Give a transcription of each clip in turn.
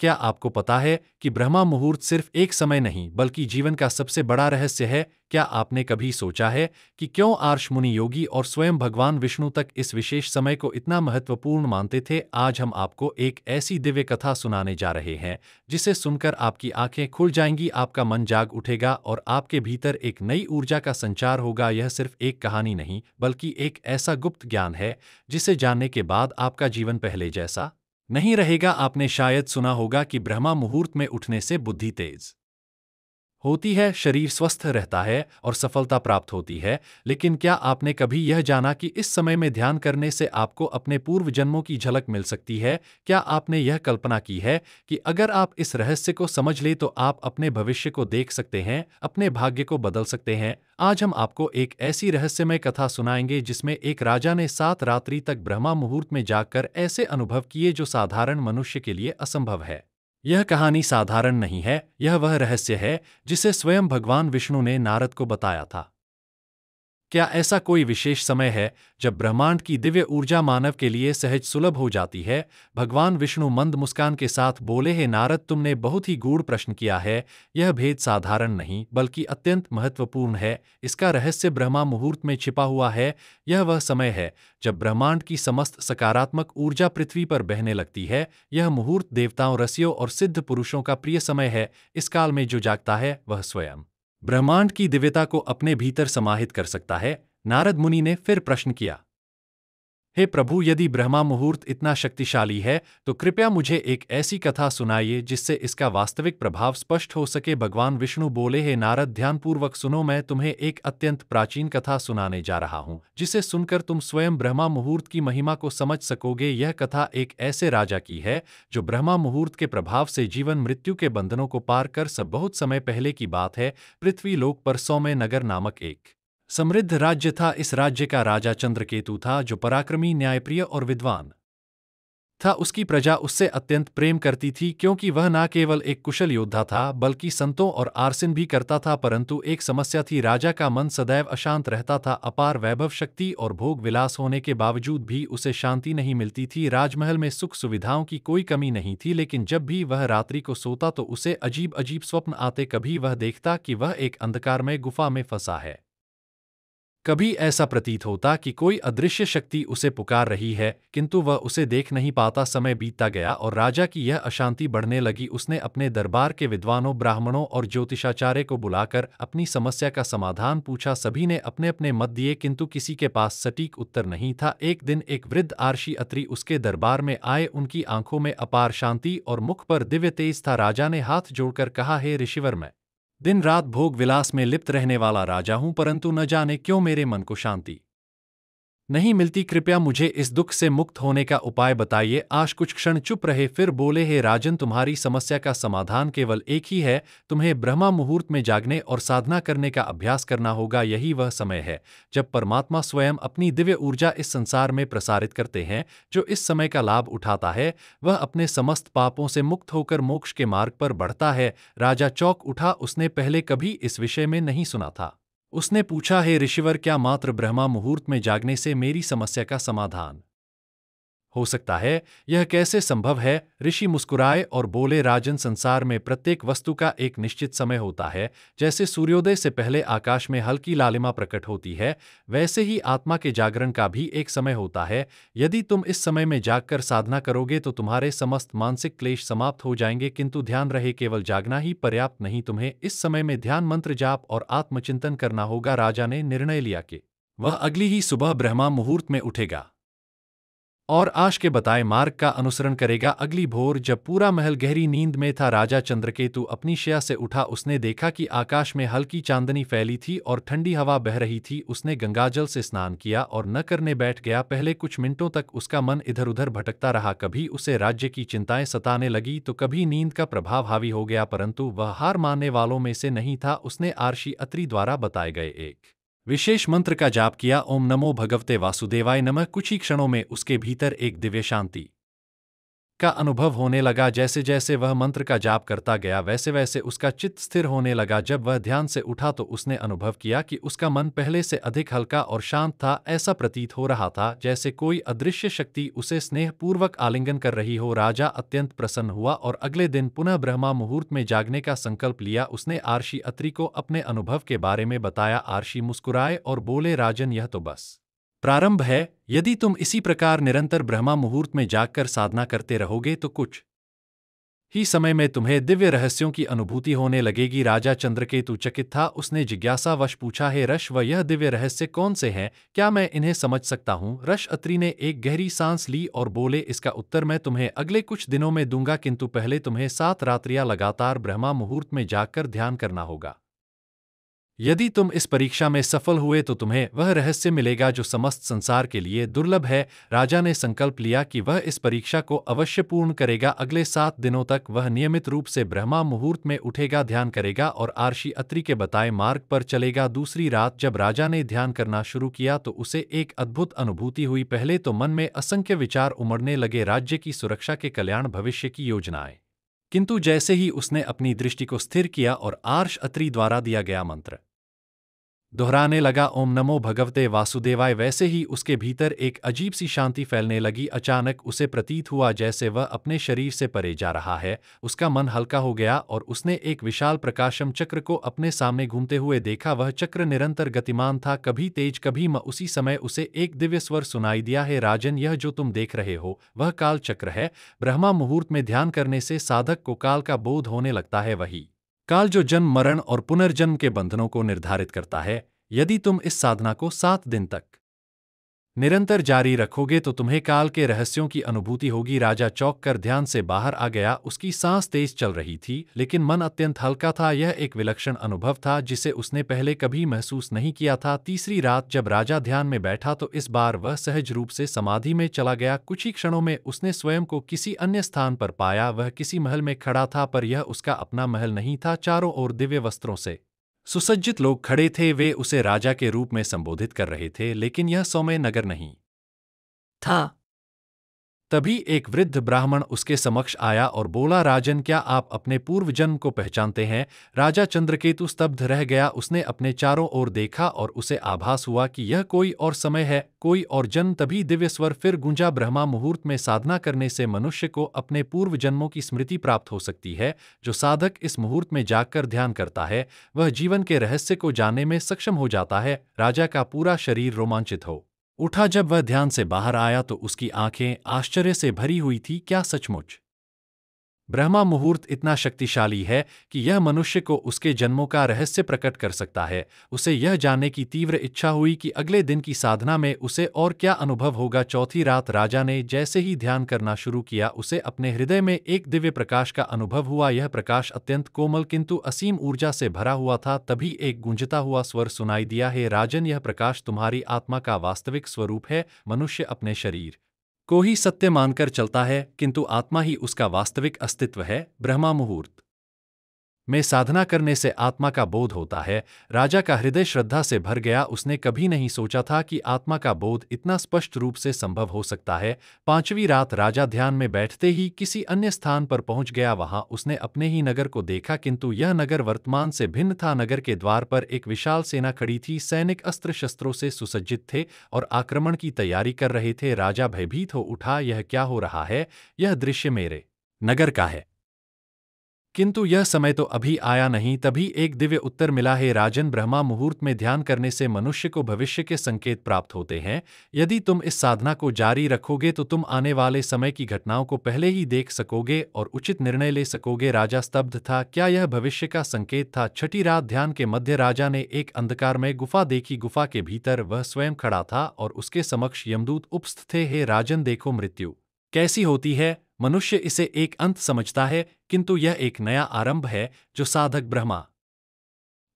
क्या आपको पता है कि ब्रह्मा मुहूर्त सिर्फ एक समय नहीं बल्कि जीवन का सबसे बड़ा रहस्य है? क्या आपने कभी सोचा है कि क्यों आर्ष मुनि योगी और स्वयं भगवान विष्णु तक इस विशेष समय को इतना महत्वपूर्ण मानते थे? आज हम आपको एक ऐसी दिव्य कथा सुनाने जा रहे हैं जिसे सुनकर आपकी आंखें खुल जाएंगी, आपका मन जाग उठेगा और आपके भीतर एक नई ऊर्जा का संचार होगा। यह सिर्फ एक कहानी नहीं बल्कि एक ऐसा गुप्त ज्ञान है जिसे जानने के बाद आपका जीवन पहले जैसा नहीं रहेगा। आपने शायद सुना होगा कि ब्रह्मा मुहूर्त में उठने से बुद्धि तेज होती है, शरीर स्वस्थ रहता है और सफलता प्राप्त होती है। लेकिन क्या आपने कभी यह जाना कि इस समय में ध्यान करने से आपको अपने पूर्व जन्मों की झलक मिल सकती है? क्या आपने यह कल्पना की है कि अगर आप इस रहस्य को समझ ले तो आप अपने भविष्य को देख सकते हैं, अपने भाग्य को बदल सकते हैं? आज हम आपको एक ऐसी रहस्यमय कथा सुनाएंगे जिसमें एक राजा ने 7 रात्रि तक ब्रह्मा मुहूर्त में जागकर ऐसे अनुभव किए जो साधारण मनुष्य के लिए असंभव है। यह कहानी साधारण नहीं है, यह वह रहस्य है जिसे स्वयं भगवान विष्णु ने नारद को बताया था। क्या ऐसा कोई विशेष समय है जब ब्रह्मांड की दिव्य ऊर्जा मानव के लिए सहज सुलभ हो जाती है? भगवान विष्णु मंद मुस्कान के साथ बोले, हे नारद, तुमने बहुत ही गूढ़ प्रश्न किया है। यह भेद साधारण नहीं बल्कि अत्यंत महत्वपूर्ण है। इसका रहस्य ब्रह्मा मुहूर्त में छिपा हुआ है। यह वह समय है जब ब्रह्मांड की समस्त सकारात्मक ऊर्जा पृथ्वी पर बहने लगती है। यह मुहूर्त देवताओं, ऋषियों और सिद्ध पुरुषों का प्रिय समय है। इस काल में जो जागता है वह स्वयं ब्रह्मांड की दिव्यता को अपने भीतर समाहित कर सकता है। नारद मुनि ने फिर प्रश्न किया, हे प्रभु, यदि ब्रह्मा मुहूर्त इतना शक्तिशाली है तो कृपया मुझे एक ऐसी कथा सुनाइए जिससे इसका वास्तविक प्रभाव स्पष्ट हो सके। भगवान विष्णु बोले, हे नारद, ध्यानपूर्वक सुनो, मैं तुम्हें एक अत्यंत प्राचीन कथा सुनाने जा रहा हूँ जिसे सुनकर तुम स्वयं ब्रह्मा मुहूर्त की महिमा को समझ सकोगे। यह कथा एक ऐसे राजा की है जो ब्रह्मा मुहूर्त के प्रभाव से जीवन मृत्यु के बंधनों को पार कर सब बहुत समय पहले की बात है। पृथ्वी लोक पर सौम्य नगर नामक एक समृद्ध राज्य था। इस राज्य का राजा चंद्रकेतु था जो पराक्रमी, न्यायप्रिय और विद्वान था। उसकी प्रजा उससे अत्यंत प्रेम करती थी क्योंकि वह न केवल एक कुशल योद्धा था बल्कि संतों और आर्सन भी करता था। परंतु एक समस्या थी, राजा का मन सदैव अशांत रहता था। अपार वैभव, शक्ति और भोग विलास होने के बावजूद भी उसे शांति नहीं मिलती थी। राजमहल में सुख सुविधाओं की कोई कमी नहीं थी, लेकिन जब भी वह रात्रि को सोता तो उसे अजीब अजीब स्वप्न आते। कभी वह देखता कि वह एक अंधकारमय गुफा में फंसा है, कभी ऐसा प्रतीत होता कि कोई अदृश्य शक्ति उसे पुकार रही है किंतु वह उसे देख नहीं पाता। समय बीतता गया और राजा की यह अशांति बढ़ने लगी। उसने अपने दरबार के विद्वानों, ब्राह्मणों और ज्योतिषाचार्य को बुलाकर अपनी समस्या का समाधान पूछा। सभी ने अपने अपने मत दिए किंतु किसी के पास सटीक उत्तर नहीं था। एक दिन एक वृद्ध आर्षी अत्रि उसके दरबार में आए। उनकी आंखों में अपार शांति और मुख पर दिव्य तेज था। राजा ने हाथ जोड़कर कहा, हे ऋषिवर, मैं दिन रात भोग विलास में लिप्त रहने वाला राजा हूं, परंतु न जाने क्यों मेरे मन को शांति नहीं मिलती। कृपया मुझे इस दुख से मुक्त होने का उपाय बताइए। आज कुछ क्षण चुप रहे, फिर बोले, हे राजन, तुम्हारी समस्या का समाधान केवल एक ही है। तुम्हें ब्रह्मा मुहूर्त में जागने और साधना करने का अभ्यास करना होगा। यही वह समय है जब परमात्मा स्वयं अपनी दिव्य ऊर्जा इस संसार में प्रसारित करते हैं। जो इस समय का लाभ उठाता है वह अपने समस्त पापों से मुक्त होकर मोक्ष के मार्ग पर बढ़ता है। राजा चौंक उठा, उसने पहले कभी इस विषय में नहीं सुना था। उसने पूछा, हे ऋषिवर, क्या मात्र ब्रह्मा मुहूर्त में जागने से मेरी समस्या का समाधान हो सकता है? यह कैसे संभव है? ऋषि मुस्कुराए और बोले, राजन, संसार में प्रत्येक वस्तु का एक निश्चित समय होता है। जैसे सूर्योदय से पहले आकाश में हल्की लालिमा प्रकट होती है, वैसे ही आत्मा के जागरण का भी एक समय होता है। यदि तुम इस समय में जागकर साधना करोगे तो तुम्हारे समस्त मानसिक क्लेश समाप्त हो जाएंगे। किंतु ध्यान रहे, केवल जागना ही पर्याप्त नहीं, तुम्हें इस समय में ध्यान, मंत्र जाप और आत्मचिंतन करना होगा। राजा ने निर्णय लिया कि वह अगली ही सुबह ब्रह्मा मुहूर्त में उठेगा और आश के बताए मार्ग का अनुसरण करेगा। अगली भोर जब पूरा महल गहरी नींद में था, राजा चंद्रकेतु अपनी शैया से उठा। उसने देखा कि आकाश में हल्की चांदनी फैली थी और ठंडी हवा बह रही थी। उसने गंगाजल से स्नान किया और न करने बैठ गया। पहले कुछ मिनटों तक उसका मन इधर उधर भटकता रहा। कभी उसे राज्य की चिंताएं सताने लगी तो कभी नींद का प्रभाव हावी हो गया, परंतु वह हार मानने वालों में से नहीं था। उसने आर्षी अत्रि द्वारा बताए गए एक विशेष मंत्र का जाप किया, ओम नमो भगवते वासुदेवाय नमः। कुछ ही क्षणों में उसके भीतर एक दिव्य शांति का अनुभव होने लगा। जैसे जैसे वह मंत्र का जाप करता गया वैसे वैसे उसका चित्त स्थिर होने लगा। जब वह ध्यान से उठा तो उसने अनुभव किया कि उसका मन पहले से अधिक हल्का और शांत था। ऐसा प्रतीत हो रहा था जैसे कोई अदृश्य शक्ति उसे स्नेहपूर्वक आलिंगन कर रही हो। राजा अत्यंत प्रसन्न हुआ और अगले दिन पुनः ब्रह्मा मुहूर्त में जागने का संकल्प लिया। उसने आर्षि अत्रि को अपने अनुभव के बारे में बताया। आर्षि मुस्कुराए और बोले, राजन, यह तो बस प्रारंभ है। यदि तुम इसी प्रकार निरंतर ब्रह्मा मुहूर्त में जागकर साधना करते रहोगे तो कुछ ही समय में तुम्हें दिव्य रहस्यों की अनुभूति होने लगेगी। राजा चंद्रकेतु चकित था। उसने जिज्ञासावश पूछा, हे ऋष, वह यह दिव्य रहस्य कौन से हैं? क्या मैं इन्हें समझ सकता हूँ? ऋष अत्रि ने एक गहरी सांस ली और बोले, इसका उत्तर मैं तुम्हें अगले कुछ दिनों में दूंगा, किंतु पहले तुम्हें 7 रात्रियां लगातार ब्रह्मा मुहूर्त में जागकर ध्यान करना होगा। यदि तुम इस परीक्षा में सफल हुए तो तुम्हें वह रहस्य मिलेगा जो समस्त संसार के लिए दुर्लभ है। राजा ने संकल्प लिया कि वह इस परीक्षा को अवश्य पूर्ण करेगा। अगले 7 दिनों तक वह नियमित रूप से ब्रह्मा मुहूर्त में उठेगा, ध्यान करेगा और आर्षि अत्रि के बताए मार्ग पर चलेगा। दूसरी रात जब राजा ने ध्यान करना शुरू किया तो उसे एक अद्भुत अनुभूति हुई। पहले तो मन में असंख्य विचार उमड़ने लगे, राज्य की सुरक्षा के कल्याण, भविष्य की योजनाएं। किंतु जैसे ही उसने अपनी दृष्टि को स्थिर किया और आर्ष अत्रि द्वारा दिया गया मंत्र दोहराने लगा, ओम नमो भगवते वासुदेवाय, वैसे ही उसके भीतर एक अजीब सी शांति फैलने लगी। अचानक उसे प्रतीत हुआ जैसे वह अपने शरीर से परे जा रहा है। उसका मन हल्का हो गया और उसने एक विशाल प्रकाशम चक्र को अपने सामने घूमते हुए देखा। वह चक्र निरंतर गतिमान था, कभी तेज कभी म। उसी समय उसे एक दिव्य स्वर सुनाई दिया, है राजन, यह जो तुम देख रहे हो वह काल चक्र है। ब्रह्मा मुहूर्त में ध्यान करने से साधक को काल का बोध होने लगता है, वही काल जो जन्म, मरण और पुनर्जन्म के बंधनों को निर्धारित करता है। यदि तुम इस साधना को 7 दिन तक निरंतर जारी रखोगे तो तुम्हें काल के रहस्यों की अनुभूति होगी। राजा चौंक कर ध्यान से बाहर आ गया। उसकी सांस तेज चल रही थी लेकिन मन अत्यंत हल्का था। यह एक विलक्षण अनुभव था जिसे उसने पहले कभी महसूस नहीं किया था। तीसरी रात जब राजा ध्यान में बैठा तो इस बार वह सहज रूप से समाधि में चला गया। कुछ ही क्षणों में उसने स्वयं को किसी अन्य स्थान पर पाया। वह किसी महल में खड़ा था, पर यह उसका अपना महल नहीं था। चारों ओर दिव्य वस्त्रों से सुसज्जित लोग खड़े थे। वे उसे राजा के रूप में संबोधित कर रहे थे, लेकिन यह सौम्य नगर नहीं था। तभी एक वृद्ध ब्राह्मण उसके समक्ष आया और बोला, राजन, क्या आप अपने पूर्व जन्म को पहचानते हैं? राजा चंद्रकेतु स्तब्ध रह गया। उसने अपने चारों ओर देखा और उसे आभास हुआ कि यह कोई और समय है, कोई और जन्म। तभी दिव्य स्वर फिर गूंजा, ब्रह्मा मुहूर्त में साधना करने से मनुष्य को अपने पूर्व जन्मों की स्मृति प्राप्त हो सकती है। जो साधक इस मुहूर्त में जागकर ध्यान करता है वह जीवन के रहस्य को जानने में सक्षम हो जाता है। राजा का पूरा शरीर रोमांचित हो उठा। जब वह ध्यान से बाहर आया तो उसकी आंखें आश्चर्य से भरी हुई थी। क्या सचमुच ब्रह्मा मुहूर्त इतना शक्तिशाली है कि यह मनुष्य को उसके जन्मों का रहस्य प्रकट कर सकता है? उसे यह जानने की तीव्र इच्छा हुई कि अगले दिन की साधना में उसे और क्या अनुभव होगा। चौथी रात राजा ने जैसे ही ध्यान करना शुरू किया उसे अपने हृदय में एक दिव्य प्रकाश का अनुभव हुआ। यह प्रकाश अत्यंत कोमल किंतु असीम ऊर्जा से भरा हुआ था। तभी एक गूंजता हुआ स्वर सुनाई दिया, है राजन, यह प्रकाश तुम्हारी आत्मा का वास्तविक स्वरूप है। मनुष्य अपने शरीर को ही सत्य मानकर चलता है, किंतु आत्मा ही उसका वास्तविक अस्तित्व है। ब्रह्मा मुहूर्त में साधना करने से आत्मा का बोध होता है। राजा का हृदय श्रद्धा से भर गया। उसने कभी नहीं सोचा था कि आत्मा का बोध इतना स्पष्ट रूप से संभव हो सकता है। 5वीं रात राजा ध्यान में बैठते ही किसी अन्य स्थान पर पहुंच गया। वहां उसने अपने ही नगर को देखा, किंतु यह नगर वर्तमान से भिन्न था। नगर के द्वार पर एक विशाल सेना खड़ी थी। सैनिक अस्त्र शस्त्रों से सुसज्जित थे और आक्रमण की तैयारी कर रहे थे। राजा भयभीत हो उठा, यह क्या हो रहा है? यह दृश्य मेरे नगर का है, किंतु यह समय तो अभी आया नहीं। तभी एक दिव्य उत्तर मिला, है राजन, ब्रह्मा मुहूर्त में ध्यान करने से मनुष्य को भविष्य के संकेत प्राप्त होते हैं। यदि तुम इस साधना को जारी रखोगे तो तुम आने वाले समय की घटनाओं को पहले ही देख सकोगे और उचित निर्णय ले सकोगे। राजा स्तब्ध था। क्या यह भविष्य का संकेत था? छठी रात ध्यान के मध्य राजा ने एक अंधकारमय गुफा देखी। गुफा के भीतर वह स्वयं खड़ा था और उसके समक्ष यमदूत उपस्थित थे। हे राजन, देखो, मृत्यु कैसी होती है। मनुष्य इसे एक अंत समझता है, किंतु यह एक नया आरंभ है जो साधक ब्रह्मा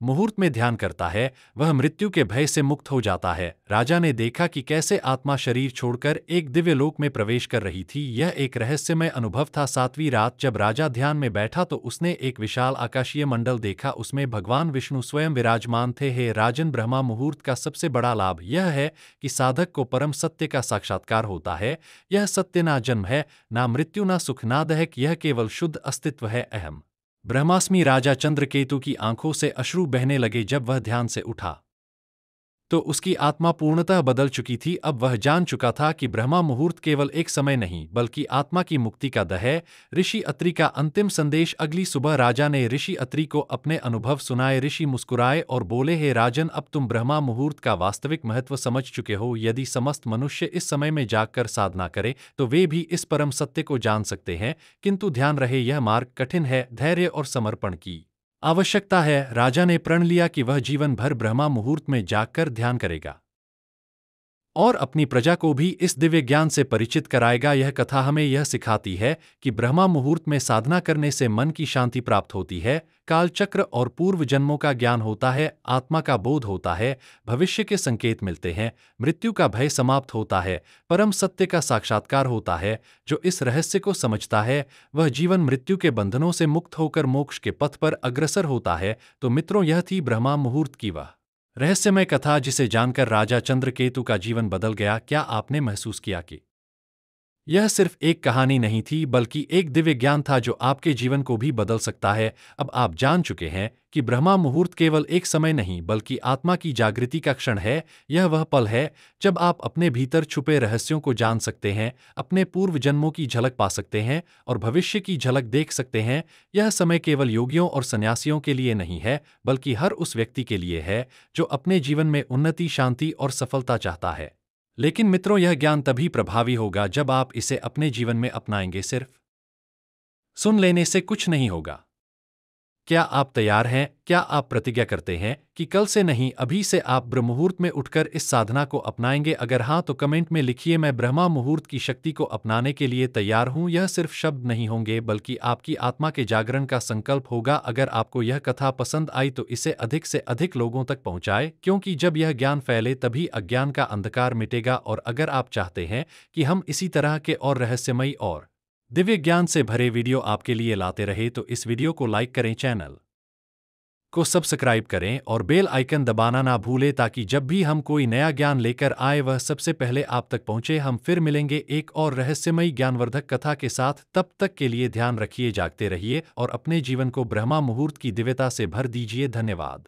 मुहूर्त में ध्यान करता है, वह मृत्यु के भय से मुक्त हो जाता है। राजा ने देखा कि कैसे आत्मा शरीर छोड़कर एक दिव्य लोक में प्रवेश कर रही थी। यह एक रहस्यमय अनुभव था। 7वीं रात जब राजा ध्यान में बैठा तो उसने एक विशाल आकाशीय मंडल देखा। उसमें भगवान विष्णु स्वयं विराजमान थे। हे राजन, ब्रह्मा मुहूर्त का सबसे बड़ा लाभ यह है कि साधक को परम सत्य का साक्षात्कार होता है। यह सत्य ना जन्म है, ना मृत्यु, ना सुख, ना दहक, यह केवल शुद्ध अस्तित्व है, अहम ब्रह्मास्मि। राजा चंद्रकेतु की आंखों से अश्रु बहने लगे जब वह ध्यान से उठा तो उसकी आत्मा पूर्णतः बदल चुकी थी। अब वह जान चुका था कि ब्रह्मा मुहूर्त केवल एक समय नहीं बल्कि आत्मा की मुक्ति का दह है। ऋषि अत्रि का अंतिम संदेश। अगली सुबह राजा ने ऋषि अत्रि को अपने अनुभव सुनाए। ऋषि मुस्कुराए और बोले, हे राजन, अब तुम ब्रह्मा मुहूर्त का वास्तविक महत्व समझ चुके हो। यदि समस्त मनुष्य इस समय में जागकर साधना करे तो वे भी इस परम सत्य को जान सकते हैं। किंतु ध्यान रहे, यह मार्ग कठिन है, धैर्य और समर्पण की आवश्यकता है। राजा ने प्रण लिया कि वह जीवन भर ब्रह्मा मुहूर्त में जागकर ध्यान करेगा और अपनी प्रजा को भी इस दिव्य ज्ञान से परिचित कराएगा। यह कथा हमें यह सिखाती है कि ब्रह्मा मुहूर्त में साधना करने से मन की शांति प्राप्त होती है, काल चक्र और पूर्व जन्मों का ज्ञान होता है, आत्मा का बोध होता है, भविष्य के संकेत मिलते हैं, मृत्यु का भय समाप्त होता है, परम सत्य का साक्षात्कार होता है। जो इस रहस्य को समझता है वह जीवन मृत्यु के बंधनों से मुक्त होकर मोक्ष के पथ पर अग्रसर होता है। तो मित्रों, यह थी ब्रह्मा मुहूर्त की वह रहस्यमय कथा जिसे जानकर राजा चंद्रकेतु का जीवन बदल गया। क्या आपने महसूस किया कि यह सिर्फ एक कहानी नहीं थी बल्कि एक दिव्य ज्ञान था जो आपके जीवन को भी बदल सकता है? अब आप जान चुके हैं कि ब्रह्मा मुहूर्त केवल एक समय नहीं बल्कि आत्मा की जागृति का क्षण है। यह वह पल है जब आप अपने भीतर छुपे रहस्यों को जान सकते हैं, अपने पूर्व जन्मों की झलक पा सकते हैं और भविष्य की झलक देख सकते हैं। यह समय केवल योगियों और सन्यासियों के लिए नहीं है बल्कि हर उस व्यक्ति के लिए है जो अपने जीवन में उन्नति, शांति और सफलता चाहता है। लेकिन मित्रों, यह ज्ञान तभी प्रभावी होगा जब आप इसे अपने जीवन में अपनाएंगे। सिर्फ सुन लेने से कुछ नहीं होगा। क्या आप तैयार हैं? क्या आप प्रतिज्ञा करते हैं कि कल से नहीं, अभी से आप ब्रह्म मुहूर्त में उठकर इस साधना को अपनाएंगे? अगर हाँ तो कमेंट में लिखिए, मैं ब्रह्मा मुहूर्त की शक्ति को अपनाने के लिए तैयार हूं। यह सिर्फ शब्द नहीं होंगे बल्कि आपकी आत्मा के जागरण का संकल्प होगा। अगर आपको यह कथा पसंद आई तो इसे अधिक से अधिक लोगों तक पहुंचाएं, क्योंकि जब यह ज्ञान फैले तभी अज्ञान का अंधकार मिटेगा। और अगर आप चाहते हैं कि हम इसी तरह के और रहस्यमयी और दिव्य ज्ञान से भरे वीडियो आपके लिए लाते रहे तो इस वीडियो को लाइक करें, चैनल को सब्सक्राइब करें और बेल आइकन दबाना ना भूलें ताकि जब भी हम कोई नया ज्ञान लेकर आए वह सबसे पहले आप तक पहुंचे। हम फिर मिलेंगे एक और रहस्यमयी ज्ञानवर्धक कथा के साथ। तब तक के लिए ध्यान रखिए, जागते रहिए और अपने जीवन को ब्रह्मा मुहूर्त की दिव्यता से भर दीजिए। धन्यवाद।